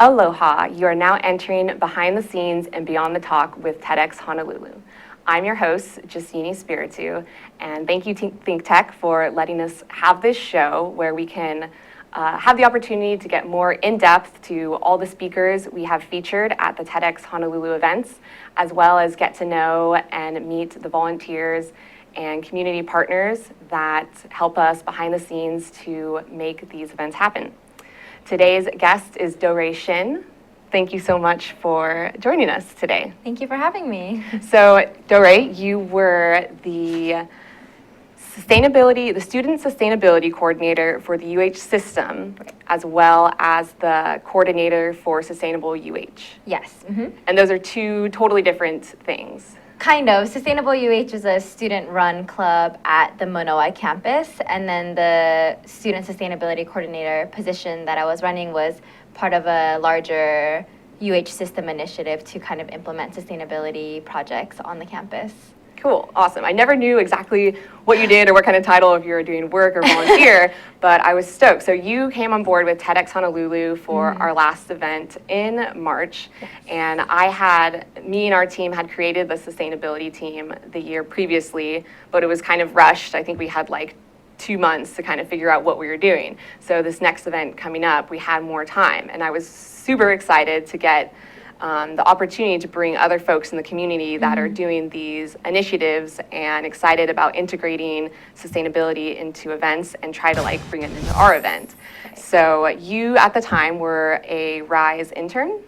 Aloha, you are now entering behind the scenes and beyond the talk with TEDx Honolulu. I'm your host, Justine Espiritu, and thank you ThinkTech for letting us have this show where we can have the opportunity to get more in-depth to all the speakers we have featured at the TEDx Honolulu events, as well as get to know and meet the volunteers and community partners that help us behind the scenes to make these events happen. Today's guest is Doorae Shin. Thank you so much for joining us today. Thank you for having me. So, Doorae, you were the student sustainability coordinator for the UH system, as well as the coordinator for Sustainable UH. Yes. Mm-hmm. And those are two totally different things. Kind of. Sustainable UH is a student-run club at the Manoa campus, and then the student sustainability coordinator position that I was running was part of a larger UH system initiative to kind of implement sustainability projects on the campus. Cool, awesome. I never knew exactly what you did or what kind of title, if you were doing work or volunteer, but I was stoked. So you came on board with TEDx Honolulu for our last event in March, and me and our team had created the sustainability team the year previously, but it was kind of rushed. I think we had like 2 months to kind of figure out what we were doing. So this next event coming up, we had more time, and I was super excited to get the opportunity to bring other folks in the community that are doing these initiatives and excited about integrating sustainability into events and try to bring it into our event. Right. So you at the time were a RISE intern?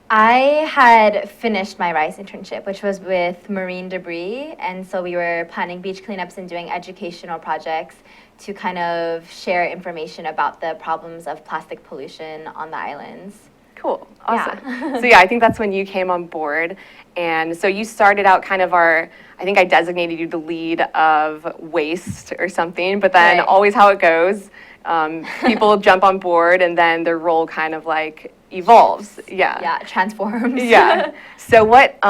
I had finished my RISE internship, which was with marine debris, and so we were planning beach cleanups and doing educational projects to kind of share information about the problems of plastic pollution on the islands. Cool, awesome. Yeah. So yeah, I think that's when you came on board. And so you started out kind of I think I designated you the lead of waste or something, but then always how it goes, people jump on board and then their role kind of evolves. Yeah, transforms. Yeah. So what,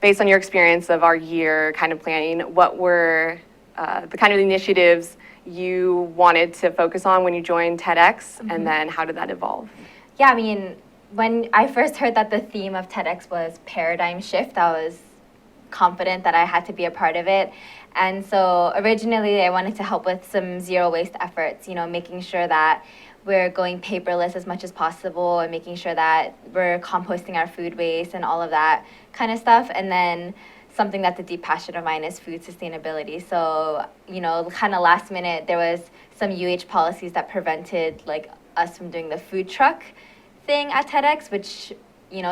based on your experience of our year kind of planning, what were the kind of initiatives you wanted to focus on when you joined TEDx, and then how did that evolve? Yeah, I mean, when I first heard that the theme of TEDx was paradigm shift, I was confident that I had to be a part of it. And so originally I wanted to help with some zero waste efforts, making sure that we're going paperless as much as possible and making sure that we're composting our food waste and all of that kind of stuff. And then something that's a deep passion of mine is food sustainability. So, kind of last minute, there was some UH policies that prevented us from doing the food truck thing at TEDx, which,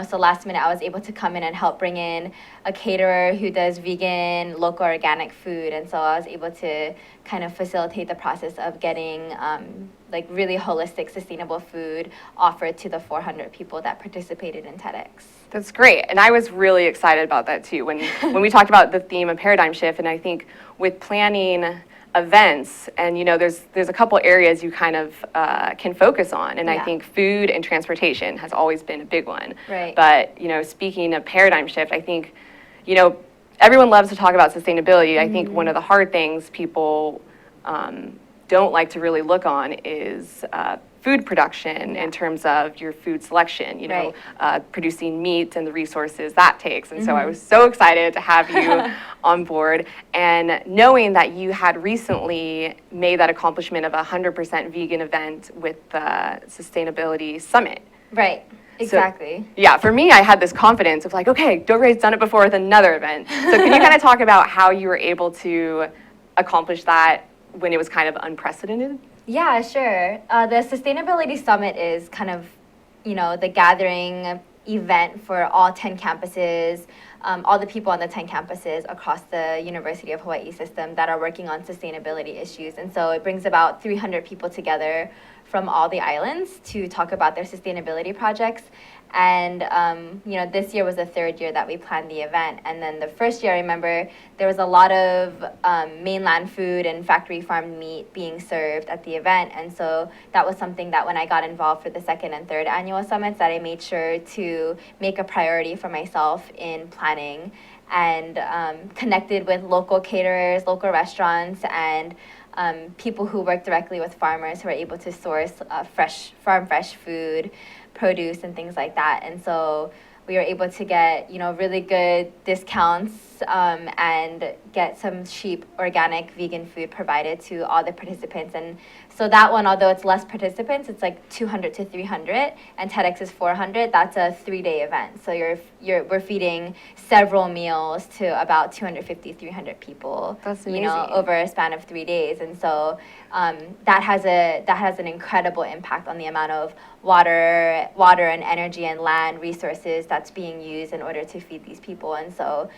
so last minute I was able to come in and help bring in a caterer who does vegan, local organic food. And so I was able to kind of facilitate the process of getting really holistic, sustainable food offered to the 400 people that participated in TEDx. That's great. And I was really excited about that too. When we talked about the theme of paradigm shift, and I think with planning events, and there's a couple areas you kind of can focus on, and I think food and transportation has always been a big one. Right. But speaking of paradigm shift, I think everyone loves to talk about sustainability. I think one of the hard things people don't like to really look on is food production in terms of your food selection, producing meat and the resources that takes. And so I was so excited to have you on board, and knowing that you had recently made that accomplishment of a 100% vegan event with the Sustainability Summit. Right. Exactly. So, yeah, for me, I had this confidence of okay, Doorae's done it before with another event. So can you kind of talk about how you were able to accomplish that when it was kind of unprecedented? Yeah, sure. The Sustainability Summit is kind of, the gathering event for all 10 campuses, all the people on the 10 campuses across the University of Hawaii system that are working on sustainability issues. And so it brings about 300 people together from all the islands to talk about their sustainability projects. And, this year was the third year that we planned the event. And then the first year, I remember there was a lot of mainland food and factory farmed meat being served at the event. And so that was something that when I got involved for the second and third annual summits, that I made sure to make a priority for myself in planning, and connected with local caterers, local restaurants, and people who work directly with farmers who are able to source fresh food, produce, and things like that. And so we were able to get, really good discounts and get some cheap organic vegan food provided to all the participants. And so that one, although it's less participants, it's like 200 to 300, and TEDx is 400. That's a 3-day event. So we're feeding several meals to about 250, 300 people. That's amazing. Over a span of 3 days. And so that has an incredible impact on the amount of water and energy and land resources that's being used in order to feed these people. And so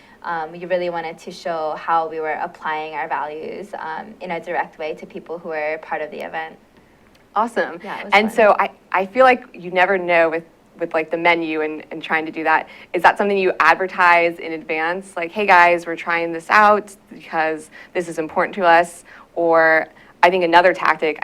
we really wanted to show how we were applying our values in a direct way to people who are part of the event. Awesome. Yeah, it was and fun. so I feel like you never know with like the menu and trying to do that. Is that something you advertise in advance? Like, hey guys, we're trying this out because this is important to us. Or I think another tactic,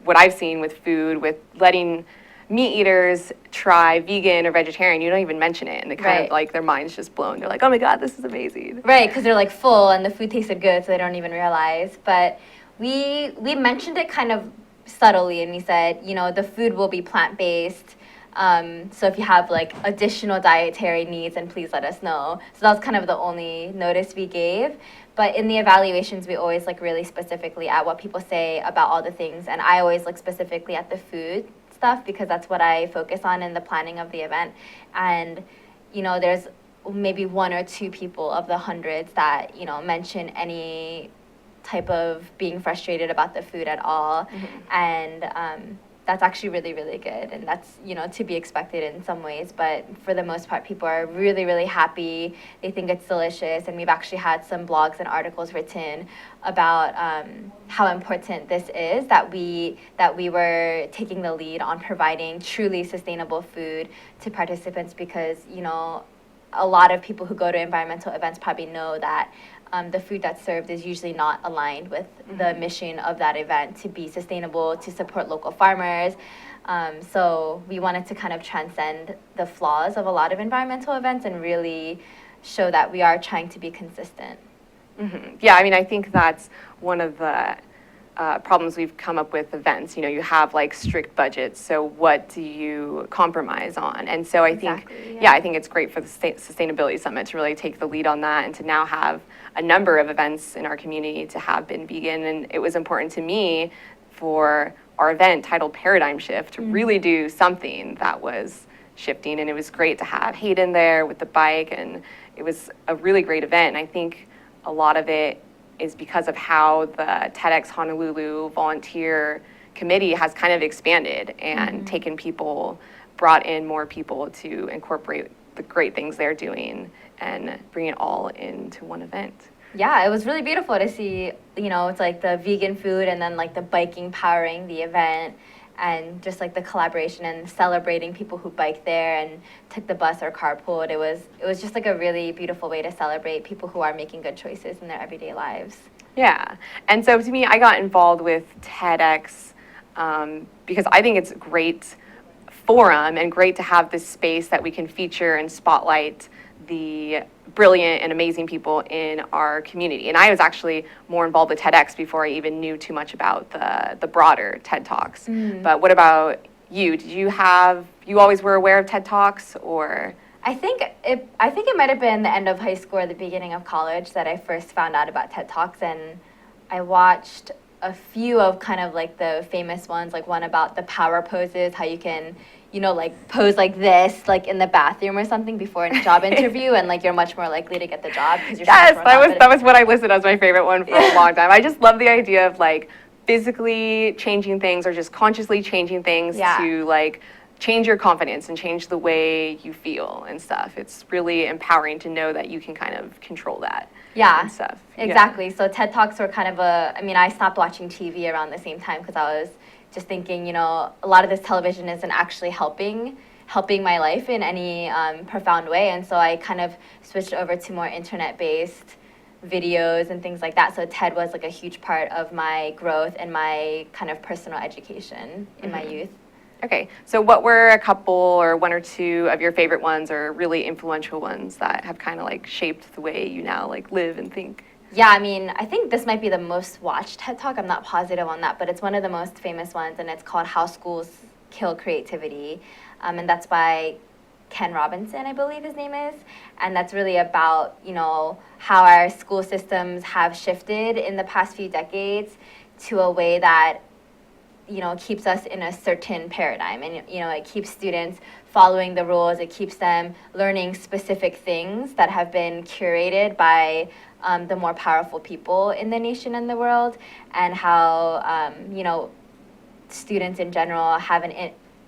what I've seen with food, with letting meat eaters try vegan or vegetarian, you don't even mention it, and they kind of like their minds just blown. They're like, oh my God, this is amazing. Right, because they're like full and the food tasted good, so they don't even realize. But we mentioned it kind of subtly, and we said, the food will be plant-based. So if you have like additional dietary needs, then please let us know. So that was kind of the only notice we gave. But in the evaluations, we always look really specifically at what people say about all the things. And I always look specifically at the food stuff because that's what I focus on in the planning of the event. And, there's maybe 1 or 2 people of the hundreds that, mention any type of being frustrated about the food at all. Mm-hmm. And that's actually really, really good. And that's, to be expected in some ways. But for the most part, people are really, really happy. They think it's delicious. And we've actually had some blogs and articles written about how important this is, that we were taking the lead on providing truly sustainable food to participants because, a lot of people who go to environmental events probably know that the food that's served is usually not aligned with the mission of that event to be sustainable, to support local farmers. So we wanted to kind of transcend the flaws of a lot of environmental events and really show that we are trying to be consistent. Mm-hmm. Yeah, I think that's one of the problems we've come up with events. You have like strict budgets, so what do you compromise on? And so I think it's great for the Sustainability Summit to really take the lead on that and to now have a number of events in our community to have been vegan. And it was important to me for our event titled Paradigm Shift to really do something that was shifting. And it was great to have Hayden there with the bike, and it was a really great event. And I think a lot of it is because of how the TEDx Honolulu volunteer committee has kind of expanded and brought in more people to incorporate the great things they're doing and bring it all into one event. Yeah, it was really beautiful to see, it's like the vegan food and then like the biking powering the event and just like the collaboration and celebrating people who biked there and took the bus or carpooled. It was just like a really beautiful way to celebrate people who are making good choices in their everyday lives. Yeah, and so to me, I got involved with TEDx because I think it's a great forum and great to have this space that we can feature and spotlight the brilliant and amazing people in our community. And I was actually more involved with TEDx before I even knew too much about the broader TED Talks. But what about you? Did you always were aware of TED Talks, or? I think it might have been the end of high school or the beginning of college that I first found out about TED Talks, and I watched a few of kind of like the famous ones, like one about the power poses, how you can, like pose like this, like in the bathroom or something before a job interview, and like you're much more likely to get the job because you're yes, that was what I listed as my favorite one for a long time. I just love the idea of like physically changing things or just consciously changing things to like change your confidence and change the way you feel and stuff. It's really empowering to know that you can kind of control that. And stuff. Exactly. So TED Talks were kind of I stopped watching TV around the same time because I was just thinking, a lot of this television isn't actually helping my life in any profound way. And so I kind of switched over to more internet-based videos and things like that. So TED was like a huge part of my growth and my kind of personal education in my youth. Okay, so what were a couple or 1 or 2 of your favorite ones or really influential ones that have kind of like shaped the way you now like live and think? Yeah, I mean, I think this might be the most watched TED Talk. I'm not positive on that, but it's one of the most famous ones, and it's called How Schools Kill Creativity. And that's by Ken Robinson, I believe his name is. And that's really about, how our school systems have shifted in the past few decades to a way that keeps us in a certain paradigm, and it keeps students following the rules. It keeps them learning specific things that have been curated by the more powerful people in the nation and the world, and how students in general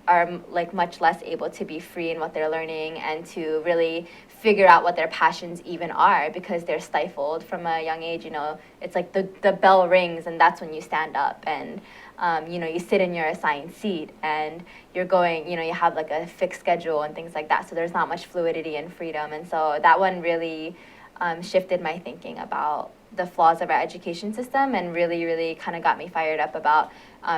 are like much less able to be free in what they're learning and to really figure out what their passions even are, because they're stifled from a young age. It's like the bell rings and that's when you stand up, and you sit in your assigned seat, and you're going, you have like a fixed schedule and things like that. So there's not much fluidity and freedom. And so that one really shifted my thinking about the flaws of our education system, and really, really kind of got me fired up about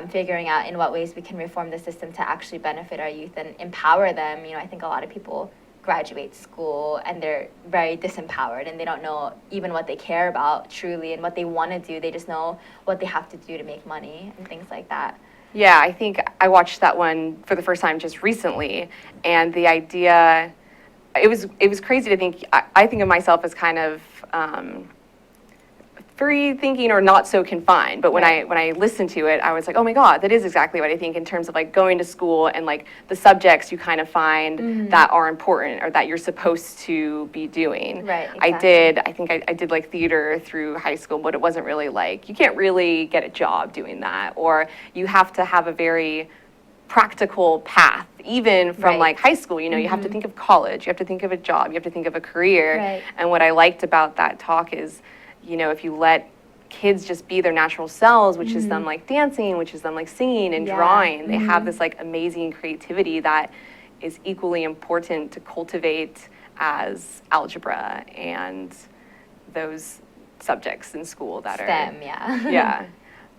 figuring out in what ways we can reform the system to actually benefit our youth and empower them. I think a lot of people graduate school and they're very disempowered, and they don't know even what they care about truly and what they want to do. They just know what they have to do to make money and things like that. Yeah, I think I watched that one for the first time just recently, and the idea, it was crazy to think. I think of myself as kind of free thinking or not so confined, but when I listened to it, I was like, oh my God, that is exactly what I think in terms of like going to school and like the subjects you kind of find that are important or that you're supposed to be doing. Right, exactly. I think I did like theater through high school, but it wasn't really like, you can't really get a job doing that, or you have to have a very practical path, even from like high school. You have to think of college, you have to think of a job, you have to think of a career. Right. And what I liked about that talk is, if you let kids just be their natural selves, which is them like dancing, which is them like singing and drawing, they have this like amazing creativity that is equally important to cultivate as algebra and those subjects in school that STEM, are yeah. yeah.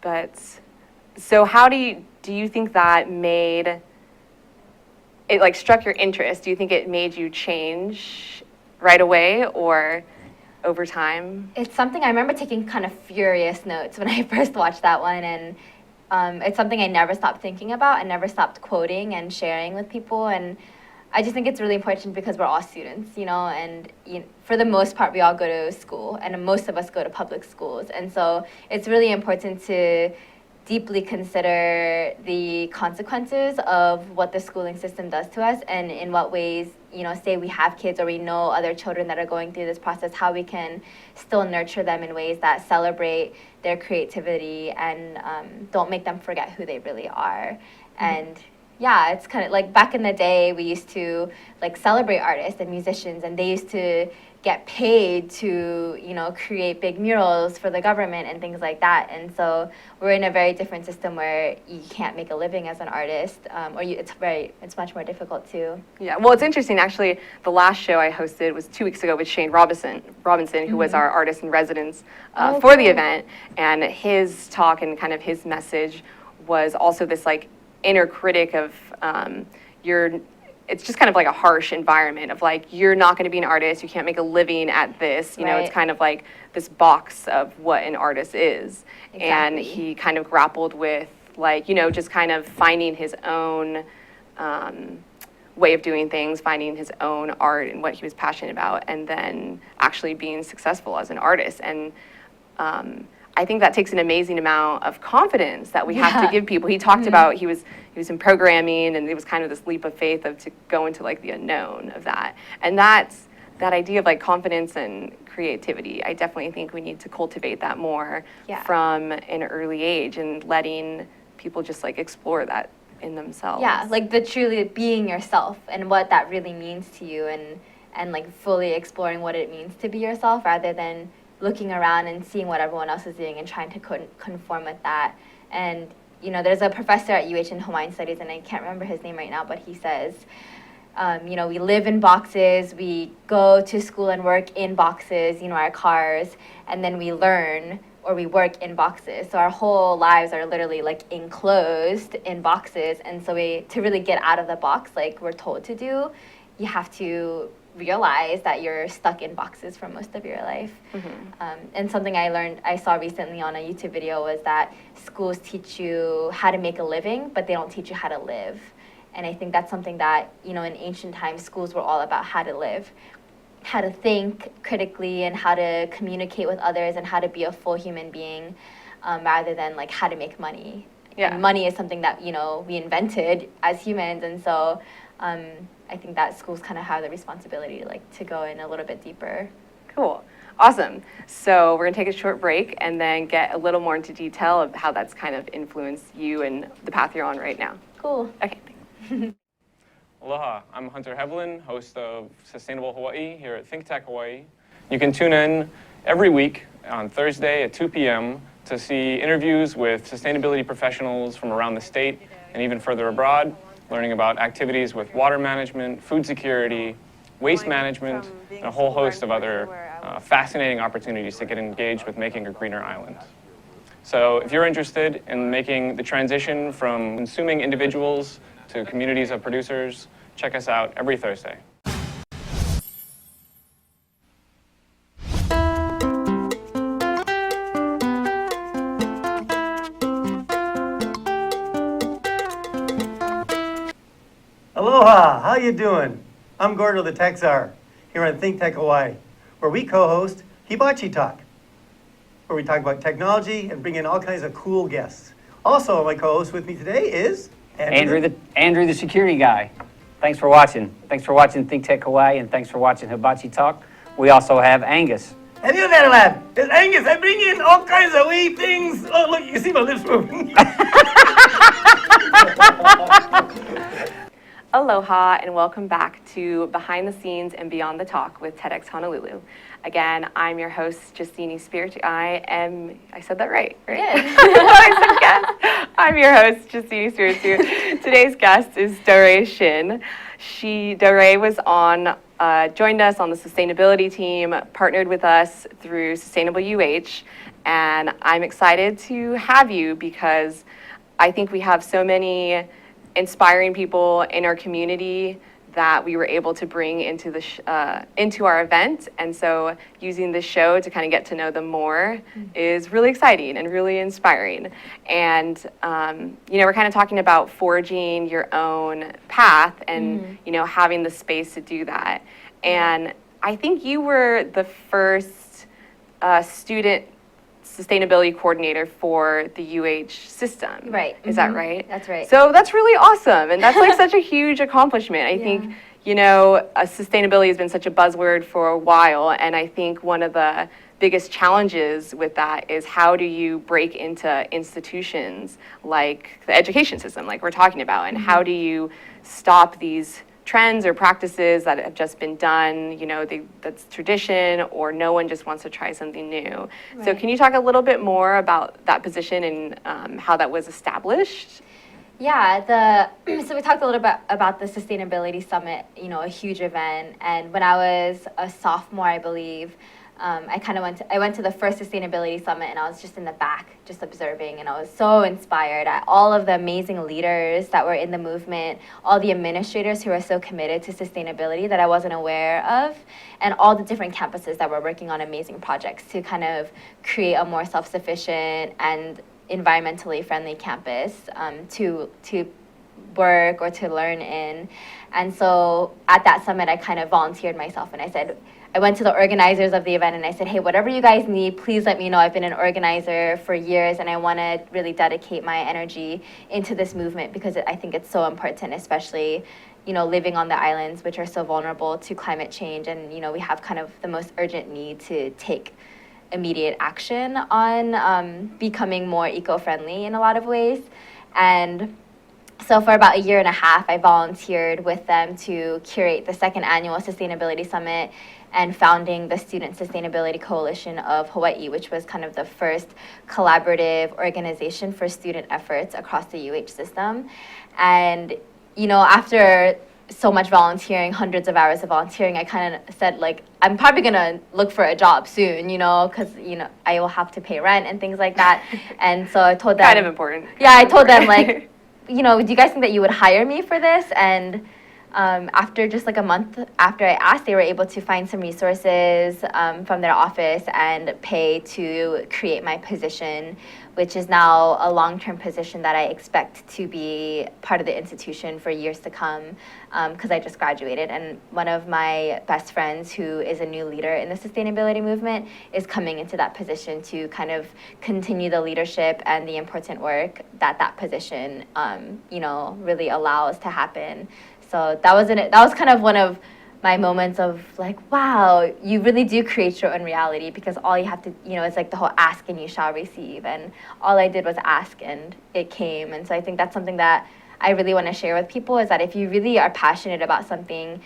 But so how do you think that made it, like, struck your interest? Do you think it made you change right away or over time? It's something I remember taking kind of furious notes when I first watched that one, and it's something I never stopped thinking about and never stopped quoting and sharing with people. And I just think it's really important because we're all students, and for the most part, we all go to school, and most of us go to public schools. And so it's really important to deeply consider the consequences of what the schooling system does to us, and in what ways, say we have kids or we know other children that are going through this process, how we can still nurture them in ways that celebrate their creativity and don't make them forget who they really are. And yeah, it's kind of like back in the day, we used to like celebrate artists and musicians, and they used to get paid to, create big murals for the government and things like that. And so we're in a very different system where you can't make a living as an artist, it's much more difficult too. Yeah, well, it's interesting, actually. The last show I hosted was 2 weeks ago with Shane Robinson, who was our artist in residence for the event, and his talk and kind of his message was also this like inner critic of it's just kind of like a harsh environment of like, you're not going to be an artist, you can't make a living at this, it's kind of like this box of what an artist is. Exactly. And he kind of grappled with like, just kind of finding his own way of doing things, finding his own art and what he was passionate about, and then actually being successful as an artist. And I think that takes an amazing amount of confidence that we have to give people. He talked about he was in programming, and it was kind of this leap of faith to go into like the unknown of that. And that idea of like confidence and creativity, I definitely think we need to cultivate that more from an early age, and letting people just like explore that in themselves. Yeah, like the truly being yourself and what that really means to you, and like fully exploring what it means to be yourself, rather than looking around and seeing what everyone else is doing and trying to conform with that. And there's a professor at UH in Hawaiian Studies, and I can't remember his name right now, but he says, we live in boxes, we go to school and work in boxes, our cars, and then we learn or we work in boxes. So our whole lives are literally like enclosed in boxes. And so to really get out of the box like we're told to do, you have to realize that you're stuck in boxes for most of your life. And something I saw recently on a YouTube video was that schools teach you how to make a living, but they don't teach you how to live. And I think that's something that, in ancient times, schools were all about how to live, how to think critically and how to communicate with others and how to be a full human being, rather than like how to make money. Yeah. And money is something that, we invented as humans. And so I think that schools kind of have the responsibility to go in a little bit deeper. Cool. Awesome. So we're going to take a short break and then get a little more into detail of how that's kind of influenced you and the path you're on right now. Cool. Okay, thanks. Aloha, I'm Hunter Hevelin, host of Sustainable Hawaii here at ThinkTech Hawaii. You can tune in every week on Thursday at 2 p.m. to see interviews with sustainability professionals from around the state and even further abroad, learning about activities with water management, food security, waste management, and a whole host of other fascinating opportunities to get engaged with making a greener island. So if you're interested in making the transition from consuming individuals to communities of producers, check us out every Thursday. Aloha, how you doing? I'm Gordo the Tech Czar here on ThinkTech Hawaii, where we co-host Hibachi Talk, where we talk about technology and bring in all kinds of cool guests. Also, my co-host with me today is Andrew the security guy. Thanks for watching. Thanks for watching ThinkTech Hawaii, and thanks for watching Hibachi Talk. We also have Angus. Hello there, lad. It's Angus. I bring in all kinds of wee things. Oh, look, you see my lips moving. Aloha and welcome back to Behind the Scenes and Beyond the Talk with TEDx Honolulu. Again, I'm your host, Justine Espiritu. I said that right? I'm your host, Justine Espiritu. Today's guest is Doorae Shin. Doorae was joined us on the sustainability team, partnered with us through Sustainable UH, and I'm excited to have you because I think we have so many inspiring people in our community that we were able to bring into into our event, and so using this show to kind of get to know them more is really exciting and really inspiring. And we're kind of talking about forging your own path and having the space to do that. And I think you were the first student sustainability coordinator for the UH system. Right. Is that right? That's right. So that's really awesome. And that's like such a huge accomplishment. I think, sustainability has been such a buzzword for a while. And I think one of the biggest challenges with that is how do you break into institutions like the education system, like we're talking about, and how do you stop these trends or practices that have just been done, that's tradition, or no one just wants to try something new. Right. So can you talk a little bit more about that position and how that was established? Yeah, so we talked a little bit about the Sustainability Summit, a huge event. And when I was a sophomore, I believe, I went to the first Sustainability Summit, and I was just in the back, just observing, and I was so inspired at all of the amazing leaders that were in the movement, all the administrators who are so committed to sustainability that I wasn't aware of, and all the different campuses that were working on amazing projects to kind of create a more self-sufficient and environmentally friendly campus to work or to learn in. And so at that summit, I kind of volunteered myself, and I went to the organizers of the event and I said, hey, whatever you guys need, please let me know. I've been an organizer for years and I want to really dedicate my energy into this movement because I think it's so important, especially, living on the islands, which are so vulnerable to climate change. And, we have kind of the most urgent need to take immediate action on becoming more eco-friendly in a lot of ways. And so for about a year and a half, I volunteered with them to curate the second annual Sustainability Summit and founding the Student Sustainability Coalition of Hawaii, which was kind of the first collaborative organization for student efforts across the UH system. And, after so much volunteering, hundreds of hours of volunteering, I kind of said, I'm probably going to look for a job soon, because, I will have to pay rent and things like that. And so I told them... Kind of important. Yeah, I told them, do you guys think that you would hire me for this? And After just like a month after I asked, they were able to find some resources from their office and pay to create my position, which is now a long-term position that I expect to be part of the institution for years to come, because I just graduated. And one of my best friends, who is a new leader in the sustainability movement, is coming into that position to kind of continue the leadership and the important work that that position, really allows to happen. So that was kind of one of my moments of like, wow, you really do create your own reality, because all you have to, it's like the whole ask and you shall receive. And all I did was ask and it came. And so I think that's something that I really want to share with people, is that if you really are passionate about something,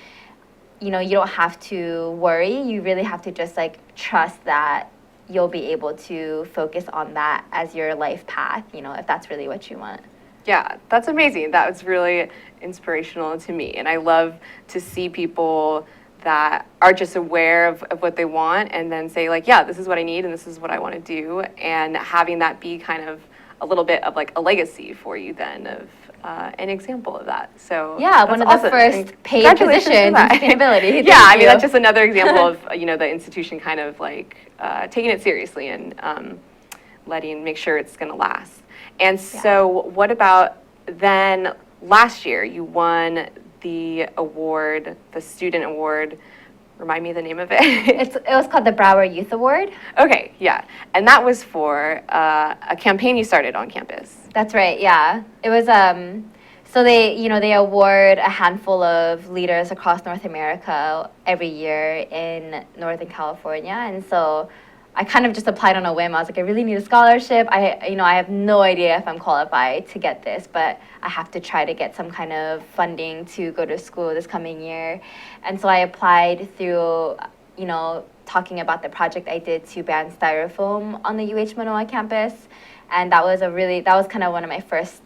you don't have to worry. You really have to just like trust that you'll be able to focus on that as your life path, if that's really what you want. Yeah, that's amazing. That was really inspirational to me. And I love to see people that are just aware of what they want and then say like, yeah, this is what I need and this is what I want to do. And having that be kind of a little bit of like a legacy for you then of an example of that. So yeah, one of the first paid positions in sustainability. Yeah, I mean, that's just another example of, the institution kind of like taking it seriously and make sure it's going to last. And so what about then last year you won the award, the student award. Remind me the name of it. It was called the Brower Youth Award. Okay, yeah. And that was for a campaign you started on campus. That's right, yeah. It was, so they award a handful of leaders across North America every year in Northern California. And so I kind of just applied on a whim. I was like, I really need a scholarship. I have no idea if I'm qualified to get this, but I have to try to get some kind of funding to go to school this coming year. And so I applied through, talking about the project I did to ban styrofoam on the UH Manoa campus. And that was kind of one of my first,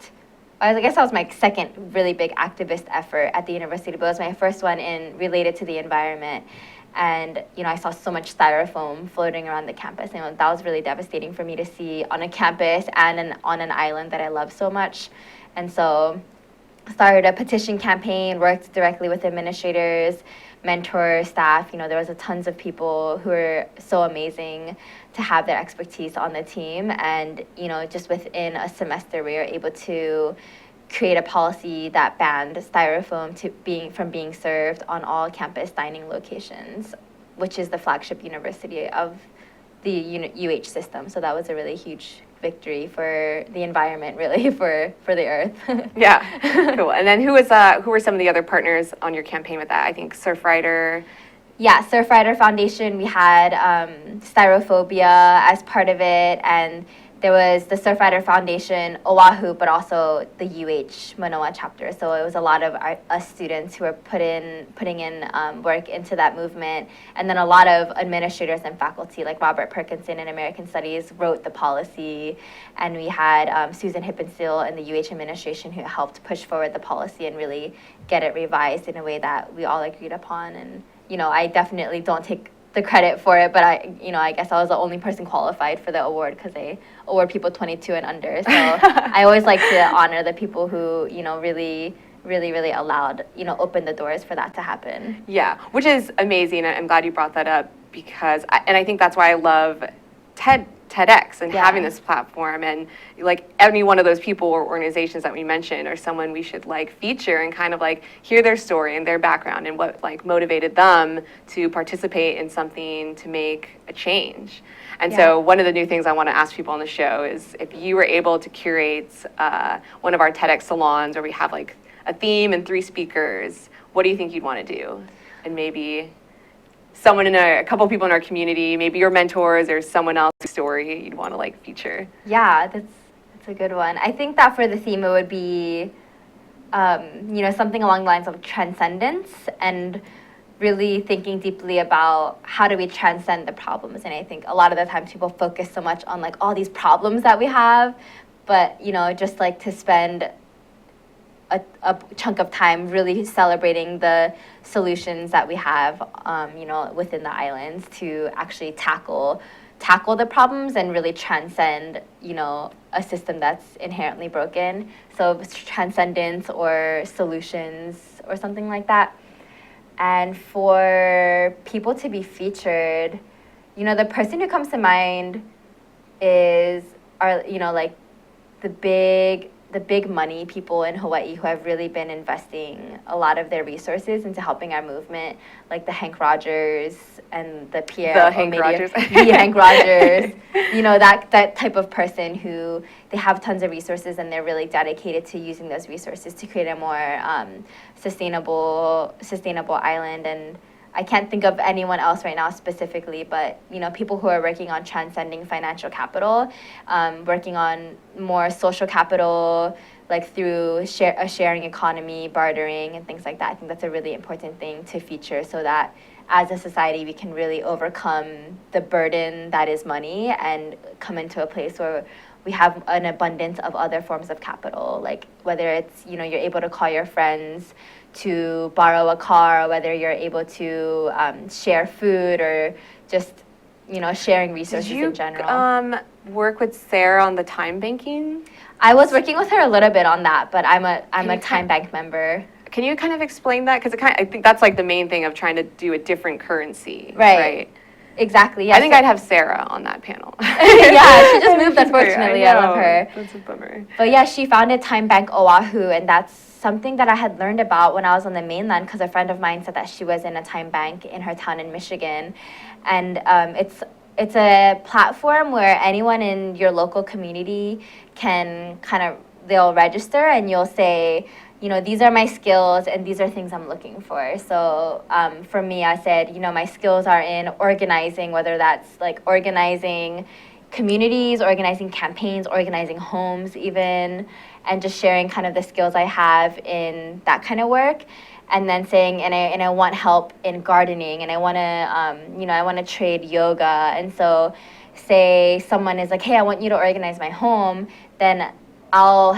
I guess that was my second really big activist effort at the university, but it was my first one related to the environment. And, I saw so much styrofoam floating around the campus. And that was really devastating for me to see on a campus and on an island that I love so much. And so started a petition campaign, worked directly with administrators, mentors, staff. There was tons of people who were so amazing to have their expertise on the team. And, just within a semester, we were able to create a policy that banned styrofoam from being served on all campus dining locations, which is the flagship university of the UH system. So that was a really huge victory for the environment, really, for the earth. Yeah, cool. And then who were some of the other partners on your campaign with that? I think Surfrider. Yeah, Surfrider Foundation. We had Styrophobia as part of it, and there was the Surfrider Foundation, Oahu, but also the UH Manoa chapter. So it was a lot of us students who were putting in work into that movement. And then a lot of administrators and faculty, like Robert Perkinson in American Studies, wrote the policy. And we had Susan Hippensteel in the UH administration who helped push forward the policy and really get it revised in a way that we all agreed upon. And, I definitely don't take the credit for it, but I guess I was the only person qualified for the award because they award people 22 and under. So I always like to honor the people who, really allowed, opened the doors for that to happen. Yeah, which is amazing. I'm glad you brought that up because, I think that's why I love TEDx and having this platform, and like any one of those people or organizations that we mentioned or someone we should like feature and kind of like hear their story and their background and what like motivated them to participate in something to make a change. And so one of the new things I want to ask people on the show is if you were able to curate one of our TEDx salons where we have like a theme and 3 speakers, what do you think you'd want to do? And maybe someone a couple people in our community, maybe your mentors or someone else's story you'd want to like feature. Yeah, that's a good one. I think that for the theme it would be, something along the lines of transcendence and really thinking deeply about how do we transcend the problems. And I think a lot of the times people focus so much on like all these problems that we have, but just like to spend a chunk of time really celebrating the solutions that we have, within the islands to actually tackle tackle the problems and really transcend, a system that's inherently broken. So transcendence or solutions or something like that. And for people to be featured, the person who comes to mind are like the big money people in Hawaii who have really been investing a lot of their resources into helping our movement, like the Hank Rogers and the Pierre. The Hank Rogers. The Hank Rogers. That type of person who they have tons of resources and they're really dedicated to using those resources to create a more sustainable island. And I can't think of anyone else right now specifically, but people who are working on transcending financial capital, working on more social capital, like through a sharing economy, bartering, and things like that. I think that's a really important thing to feature, so that as a society we can really overcome the burden that is money and come into a place where we have an abundance of other forms of capital, like whether it's you're able to call your friends to borrow a car, or whether you're able to share food, or just sharing resources in general. Did you work with Sarah on the time banking? I was working with her a little bit on that, but I'm a time bank member. Can you kind of explain that? Because I think that's like the main thing of trying to do a different currency. Right. Exactly. Yes. I think I'd have Sarah on that panel. Yeah, she just moved, unfortunately. I love her. That's a bummer. But yeah, she founded Time Bank Oahu, and that's something that I had learned about when I was on the mainland, because a friend of mine said that she was in a time bank in her town in Michigan. And it's a platform where anyone in your local community can they'll register, and you'll say, these are my skills and these are things I'm looking for. So for me, I said, my skills are in organizing, whether that's like organizing communities, organizing campaigns, organizing homes even, and just sharing kind of the skills I have in that kind of work. And then saying, and I want help in gardening, and I want to, I want to trade yoga. And so say someone is like, hey, I want you to organize my home, then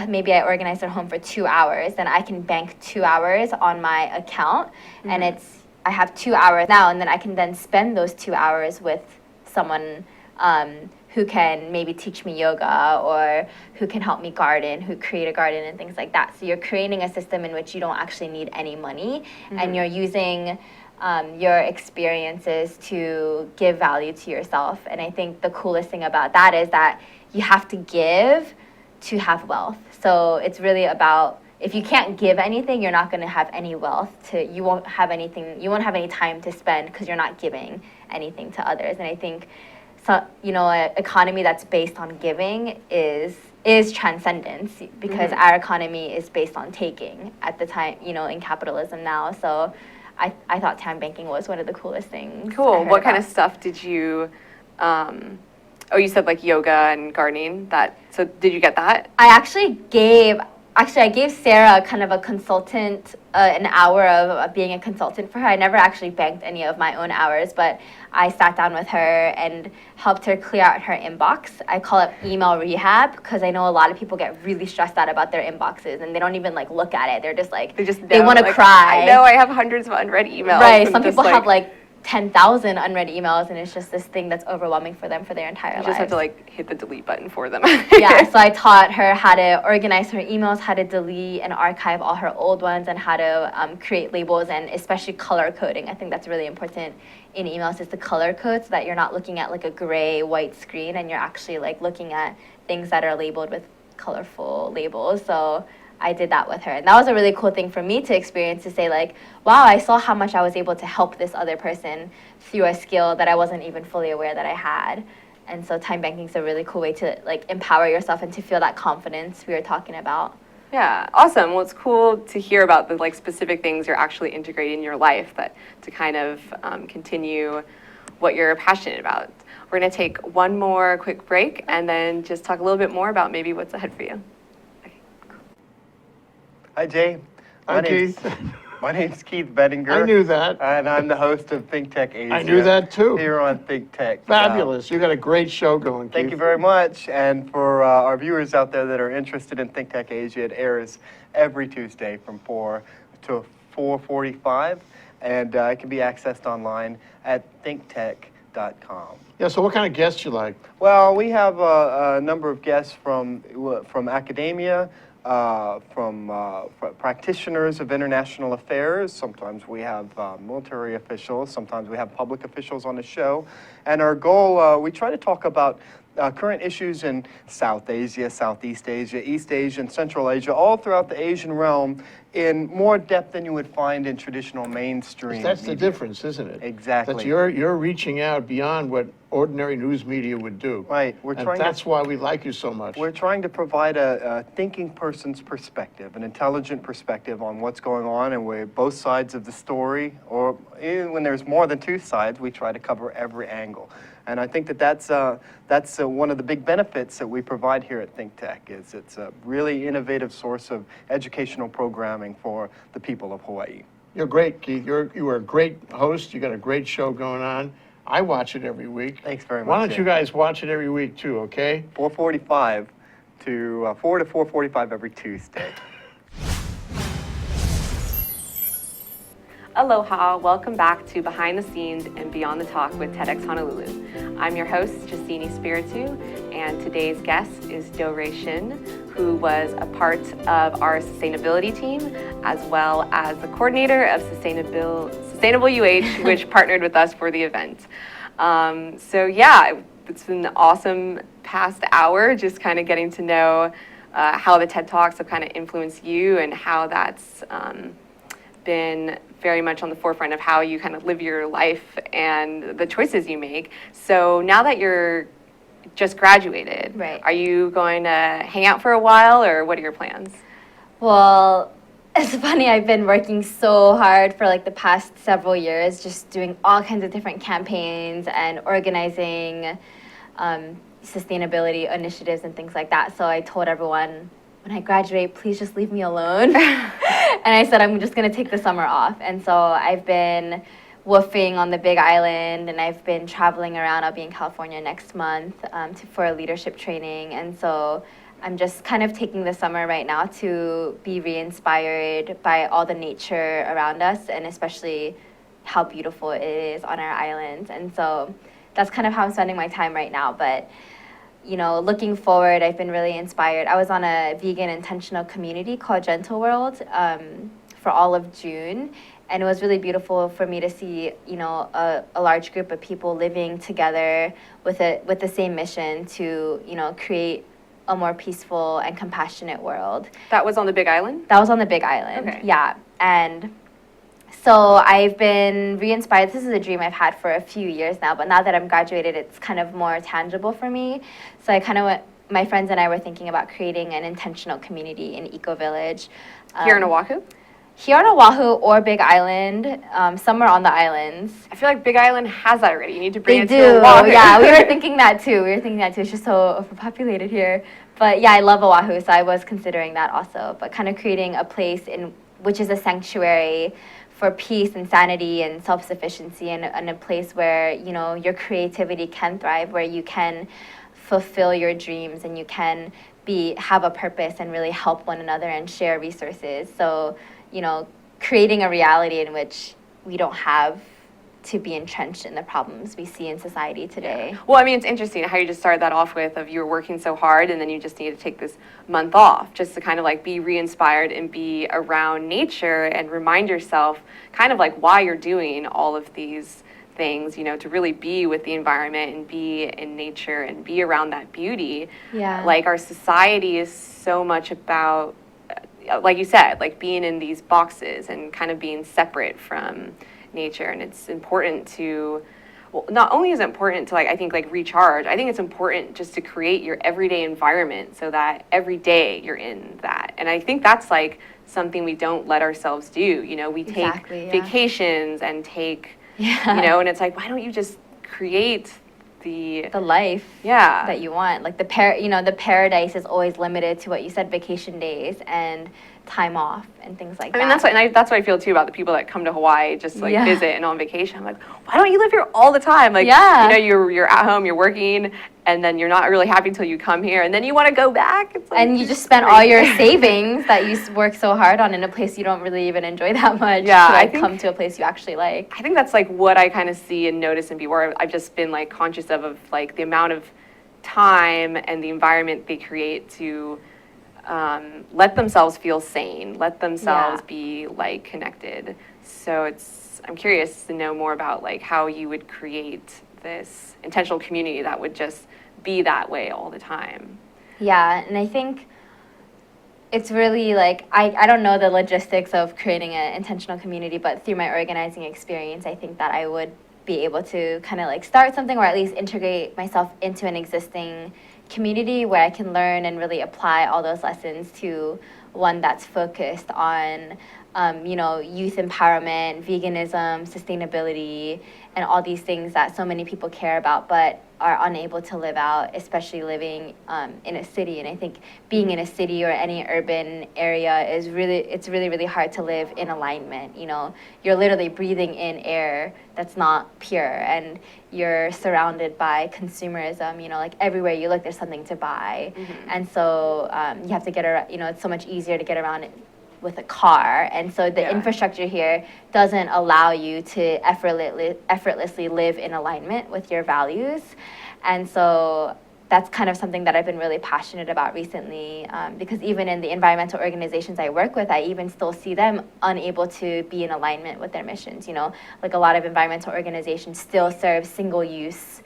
maybe I organize their home for 2 hours, then I can bank 2 hours on my account. Mm-hmm. And I have 2 hours now, and then I can then spend those 2 hours with someone who can maybe teach me yoga, or who can help me garden, who create a garden and things like that. So you're creating a system in which you don't actually need any money, mm-hmm. and you're using your experiences to give value to yourself. And I think the coolest thing about that is that you have to give to have wealth. So it's really about, if you can't give anything, you're not going to have any wealth. You won't have any time to spend, because you're not giving anything to others. And I think an economy that's based on giving is transcendence, because mm-hmm. our economy is based on taking at the time, in capitalism now. So I thought time banking was one of the coolest things. Cool. What kind of stuff did you you said like yoga and gardening. So did you get that? I gave Sarah kind of a consultant, an hour of being a consultant for her. I never actually banked any of my own hours, but I sat down with her and helped her clear out her inbox. I call it email rehab, because I know a lot of people get really stressed out about their inboxes, and they don't even look at it. They're just they want to cry. I know, I have hundreds of unread emails. Right, some people have 10,000 unread emails, and it's just this thing that's overwhelming for them for their entire life. You just have to hit the delete button for them. Yeah, so I taught her how to organize her emails, how to delete and archive all her old ones, and how to create labels, and especially color coding. I think that's really important in emails, is the color code, so that you're not looking at a gray, white screen, and you're actually looking at things that are labeled with colorful labels. So I did that with her. And that was a really cool thing for me to experience, to say wow, I saw how much I was able to help this other person through a skill that I wasn't even fully aware that I had. And so time banking is a really cool way to empower yourself and to feel that confidence we were talking about. Yeah, awesome. Well, it's cool to hear about the specific things you're actually integrating in your life to kind of continue what you're passionate about. We're going to take one more quick break and then just talk a little bit more about maybe what's ahead for you. Hi, Jay. Hi, Keith. My name's Keith Bettinger. I knew that. And I'm the host of ThinkTech Asia. I knew that, too. Here on ThinkTech. Fabulous. You got a great show going, Keith. Thank you very much. And for our viewers out there that are interested in ThinkTech Asia, it airs every Tuesday from 4 to 4:45. And it can be accessed online at ThinkTech ThinkTech.com. Yeah, so what kind of guests you like? Well, we have a number of guests from academia, practitioners of international affairs. Sometimes we have military officials. Sometimes we have public officials on the show. And our goal, we try to talk about current issues in South Asia, Southeast Asia, East Asia, and Central Asia, all throughout the Asian realm in more depth than you would find in traditional mainstream That's the media. difference, isn't it? Exactly. That you're reaching out beyond what ordinary news media would do. Right. And that's why we like you so much. We're trying to provide a thinking person's perspective, an intelligent perspective on what's going on, and we're both sides of the story, or even when there's more than two sides, we try to cover every angle. And I think that's one of the big benefits that we provide here at ThinkTech, is it's a really innovative source of educational programming for the people of Hawaii. You're great, Keith. You are a great host. You got a great show going on. I watch it every week. Thanks very much. Why don't Jay. you guys watch it every week too, okay? 4:45 to 4 to 4:45 every Tuesday. Aloha, welcome back to Behind the Scenes and Beyond the Talk with TEDx Honolulu. I'm your host, Justine Espiritu, and today's guest is Doorae Shin, who was a part of our sustainability team, as well as the coordinator of Sustainable UH, which partnered with us for the event. So yeah, it's been an awesome past hour, just kind of getting to know how the TED Talks have kind of influenced you and how that's been very much on the forefront of how you kind of live your life and the choices you make. So now that you're just graduated, Right. Are you going to hang out for a while, or what are your plans? Well, it's funny, I've been working so hard for like the past several years, just doing all kinds of different campaigns and organizing sustainability initiatives and things like that. So I told everyone, when I graduate, please just leave me alone. And I said, I'm just going to take the summer off. And so I've been woofing on the Big Island, and I've been traveling around. I'll be in California next month for a leadership training. And so I'm just kind of taking the summer right now to be re-inspired by all the nature around us, and especially how beautiful it is on our island. And so that's kind of how I'm spending my time right now. But you know, looking forward, I've been really inspired. I was on a vegan intentional community called Gentle World for all of June, and it was really beautiful for me to see, you know, a large group of people living together with the same mission to, you know, create a more peaceful and compassionate world. That was on the Big Island? That was on the Big Island. Okay. Yeah, and so I've been re-inspired. This is a dream I've had for a few years now, but now that I'm graduated, it's kind of more tangible for me. So I kind of went, my friends and I were thinking about creating an intentional community in Eco Village. Here in Oahu? Here on Oahu or Big Island, somewhere on the islands. I feel like Big Island has that already. You need to bring They it do, to Oahu. yeah, we were thinking that too. It's just so overpopulated here. But yeah, I love Oahu, so I was considering that also. But kind of creating a place which is a sanctuary for peace and sanity and self-sufficiency, and a place where, you know, your creativity can thrive, where you can fulfill your dreams and you can have a purpose and really help one another and share resources. So, you know, creating a reality in which we don't have to be entrenched in the problems we see in society today. Well, I mean, it's interesting how you just started that off with you were working so hard and then you just need to take this month off just to kind of like be re-inspired and be around nature and remind yourself kind of like why you're doing all of these things, you know, to really be with the environment and be in nature and be around that beauty. Yeah. Like our society is so much about, like you said, like being in these boxes and kind of being separate from nature. And it's important to, well, not only is it important to, like, I think, like, recharge, I think it's important just to create your everyday environment so that every day you're in that. And I think that's, like, something we don't let ourselves do. You know, we take Exactly, yeah. vacations and take, Yeah. you know, and it's like, why don't you just create the life yeah. that you want. Like the paradise is always limited to what you said, vacation days. And time off and things like I mean, that. that's what I feel too about the people that come to Hawaii just to, like, Yeah. visit and on vacation. I'm like, why don't you live here all the time? Like, Yeah. you know, you're at home, you're working, and then you're not really happy until you come here, and then you want to go back. It's like, And you it's just spent all your crazy. savings that you work so hard on in a place you don't really even enjoy that much Yeah, to I like think- come to a place you actually like. I think that's like what I kind of see and notice in people where I've just been like conscious of like the amount of time and the environment they create to let themselves feel sane, let themselves Yeah. be like connected. So I'm curious to know more about like how you would create this intentional community that would just be that way all the time. Yeah, and I think it's really like, I don't know the logistics of creating an intentional community, but through my organizing experience, I think that I would be able to kind of like start something or at least integrate myself into an existing community where I can learn and really apply all those lessons to one that's focused on, you know, youth empowerment, veganism, sustainability, and all these things that so many people care about but are unable to live out, especially living in a city. And I think being in a city or any urban area is really hard to live in alignment. You know, you're literally breathing in air that's not pure, and you're surrounded by consumerism. You know, like everywhere you look, there's something to buy, and so you have to get around. You know, it's so much easier to get around it with a car, and so the Yeah. infrastructure here doesn't allow you to effortlessly live in alignment with your values. And so that's kind of something that I've been really passionate about recently, because even in the environmental organizations I work with, I even still see them unable to be in alignment with their missions. You know, like a lot of environmental organizations still serve single-use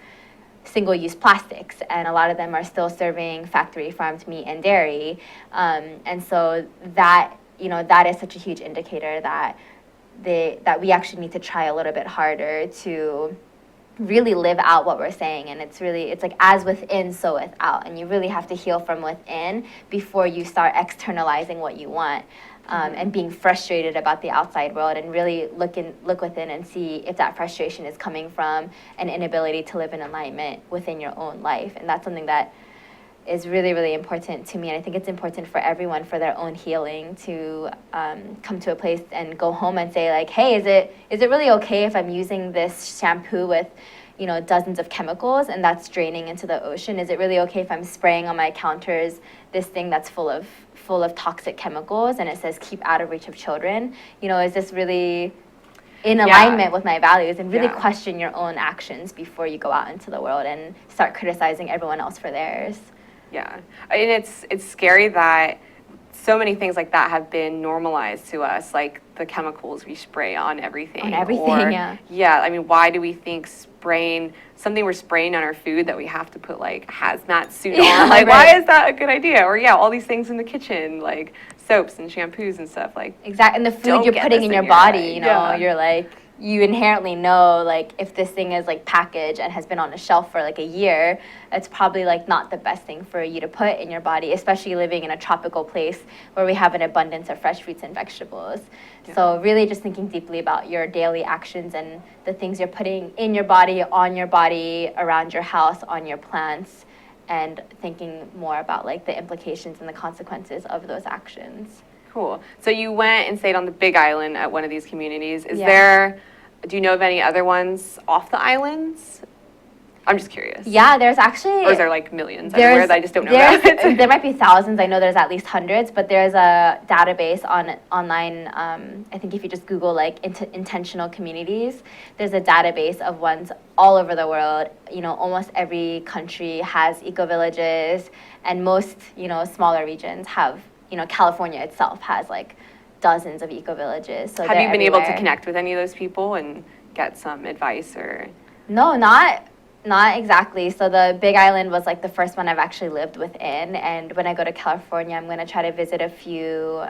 plastics, and a lot of them are still serving factory farmed meat and dairy, and so that, you know, that is such a huge indicator that we actually need to try a little bit harder to really live out what we're saying. And it's like as within, so without, and you really have to heal from within before you start externalizing what you want, and being frustrated about the outside world, and really look within and see if that frustration is coming from an inability to live in alignment within your own life. And that's something that is really important to me, and I think it's important for everyone for their own healing to come to a place and go home and say like, hey, is it really okay if I'm using this shampoo with, you know, dozens of chemicals and that's draining into the ocean? Is it really okay if I'm spraying on my counters this thing that's full of toxic chemicals and it says keep out of reach of children? You know, is this really in alignment with my values? And really question your own actions before you go out into the world and start criticizing everyone else for theirs. Yeah, I mean, it's scary that so many things like that have been normalized to us, like the chemicals we spray on everything. On everything, or, yeah. Yeah, I mean, why do we think something we're spraying on our food that we have to put like hazmat suit on? Like, right. why is that a good idea? Or all these things in the kitchen, like soaps and shampoos and stuff. Like, exactly, and the food don't you're get putting this in your in your body, eye. you know, Yeah. you're like, you inherently know, like, if this thing is like packaged and has been on a shelf for like a year, it's probably like not the best thing for you to put in your body, especially living in a tropical place where we have an abundance of fresh fruits and vegetables. So really just thinking deeply about your daily actions and the things you're putting in your body, on your body, around your house, on your plants, and thinking more about like the implications and the consequences of those actions. cool. So you went and stayed on the Big Island at one of these communities. Yeah. Do you know of any other ones off the islands? I'm just curious. Yeah, there's actually... Or is there like millions everywhere that I just don't know about? There might be thousands. I know there's at least hundreds, but there's a database online. I think if you just Google like intentional communities, there's a database of ones all over the world. You know, almost every country has eco-villages, and most, you know, smaller regions have, you know, California itself has like dozens of eco-villages. So Have you been able to everywhere. connect with any of those people and get some advice or? No, not exactly. So the Big Island was like the first one I've actually lived within, and when I go to California, I'm going to try to visit a few.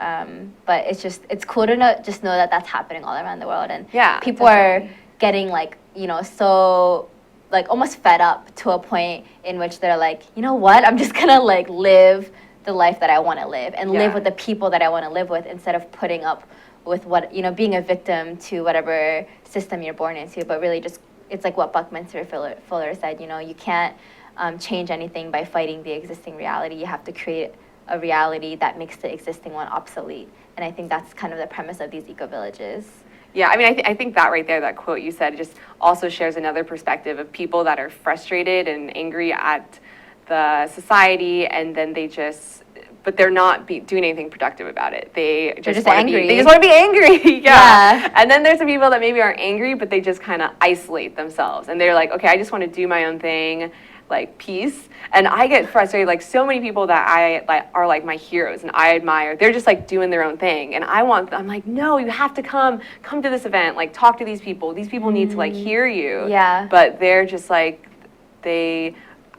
But it's cool to know that that's happening all around the world, and Yeah, people definitely. are getting like, you know, so like almost fed up to a point in which they're like, you know what, I'm just gonna like live the life that I want to live and live Yeah. with the people that I want to live with, instead of putting up with what, you know, being a victim to whatever system you're born into, but really just, it's like what Buckminster Fuller said, you know, you can't change anything by fighting the existing reality. You have to create a reality that makes the existing one obsolete. And I think that's kind of the premise of these eco-villages. Yeah, I mean, I think that right there, that quote you said, just also shares another perspective of people that are frustrated and angry at the society, and then but they're not doing anything productive about it. They just wanna angry. They just want to be angry. Yeah. And then there's some people that maybe aren't angry, but they just kind of isolate themselves, and they're like, okay, I just want to do my own thing, like peace. And I get frustrated, like so many people that are like my heroes and I admire, they're just like doing their own thing. And I'm like, no, you have to come to this event, like talk to these people. These people need to like hear you. Yeah. But they're just like,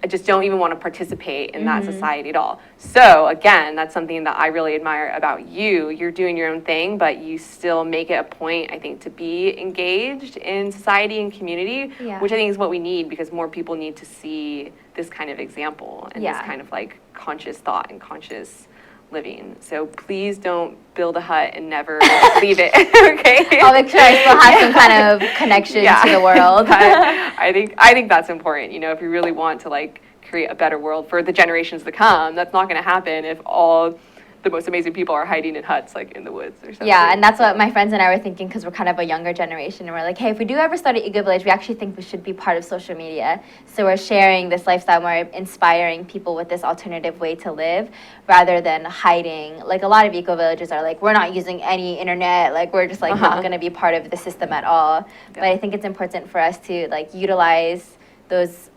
I just don't even want to participate in that society at all. So again, that's something that I really admire about you. You're doing your own thing, but you still make it a point, I think, to be engaged in society and community, Yeah. which I think is what we need, because more people need to see this kind of example and Yeah. this kind of like conscious thought and conscious living. So please don't build a hut and never leave it, okay? I'll make sure I still have some kind of connection to the world. I think that's important. You know, if you really want to like create a better world for the generations to come, that's not going to happen if all the most amazing people are hiding in huts like in the woods or something. Yeah, and that's what my friends and I were thinking, because we're kind of a younger generation, and we're like, hey, if we do ever start an eco-village, we actually think we should be part of social media. So we're sharing this lifestyle, we're inspiring people with this alternative way to live, rather than hiding. Like a lot of eco-villages are like, we're not using any internet, like we're just like not going to be part of the system at all. But I think it's important for us to like utilize those,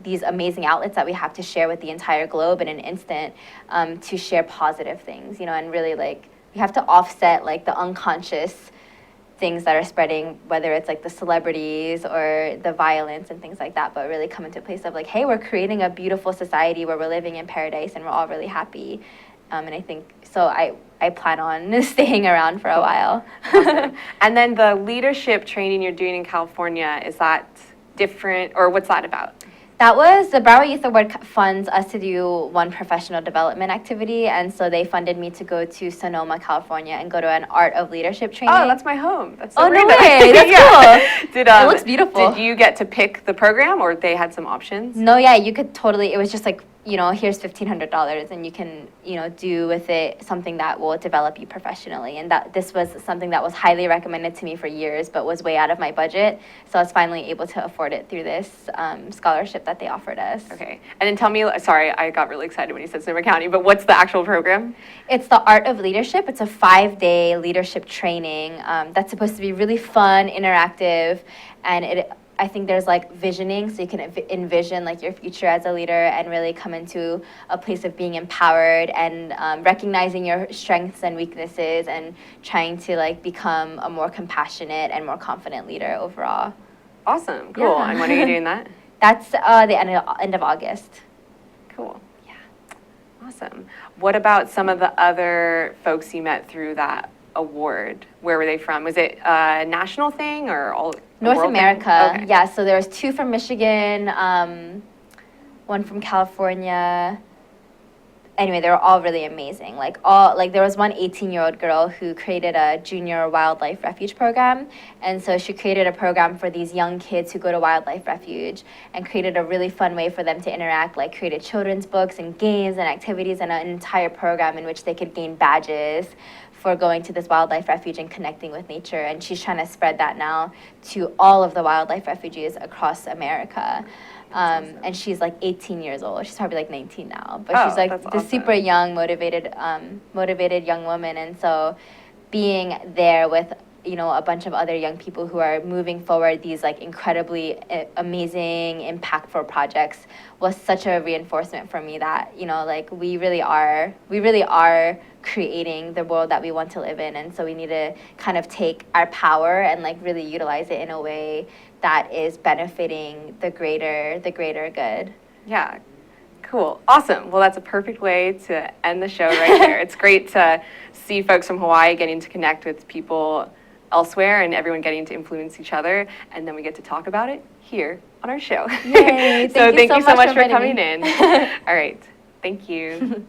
these amazing outlets that we have to share with the entire globe in an instant, to share positive things, and really like we have to offset like the unconscious things that are spreading, whether it's like the celebrities or the violence and things like that, but really come into a place of like, hey, we're creating a beautiful society where we're living in paradise and we're all really happy. And I think so. I plan on staying around for a while. Awesome. And then the leadership training you're doing in California, is that different, or what's that about? That was, the Broward Youth Award funds us to do one professional development activity, and so they funded me to go to Sonoma, California, and go to an art of leadership training. Oh, that's my home. That's so Oh, no random. way. That's cool. It looks beautiful. Did you get to pick the program, or they had some options? No, yeah, you could totally, it was just like, here's $1,500, and you can, do with it something that will develop you professionally. And that this was something that was highly recommended to me for years, but was way out of my budget. So I was finally able to afford it through this scholarship that they offered us. Okay. And then tell me, sorry, I got really excited when you said Sonoma County, but what's the actual program? It's the Art of Leadership. It's a 5-day leadership training that's supposed to be really fun, interactive, and I think there's like visioning, so you can envision like your future as a leader and really come into a place of being empowered and recognizing your strengths and weaknesses and trying to like become a more compassionate and more confident leader overall. Awesome. Cool. Yeah. And when are you doing that? That's the end of August. Cool. Yeah. Awesome. What about some of the other folks you met through that award? Where were they from? Was it a national thing or all? North America. Okay. Yeah, so there was 2 from Michigan, 1 from California. Anyway, they were all really amazing. There was one 18-year-old girl who created a junior wildlife refuge program. And so she created a program for these young kids who go to wildlife refuge and created a really fun way for them to interact, like created children's books and games and activities and an entire program in which they could gain badges for going to this wildlife refuge and connecting with nature. And she's trying to spread that now to all of the wildlife refuges across America. And she's like 18 years old. She's probably like 19 now. But she's like this awesome. super young, motivated young woman. And so being there with, a bunch of other young people who are moving forward these like incredibly amazing, impactful projects was such a reinforcement for me that, we really are creating the world that we want to live in. And so we need to kind of take our power and like really utilize it in a way that is benefiting the greater good. Yeah. Cool. Awesome. Well, that's a perfect way to end the show right there. It's great to see folks from Hawaii getting to connect with people elsewhere and everyone getting to influence each other. And then we get to talk about it here on our show. Yay. So thank you so much for inviting coming me. in. All right. Thank you.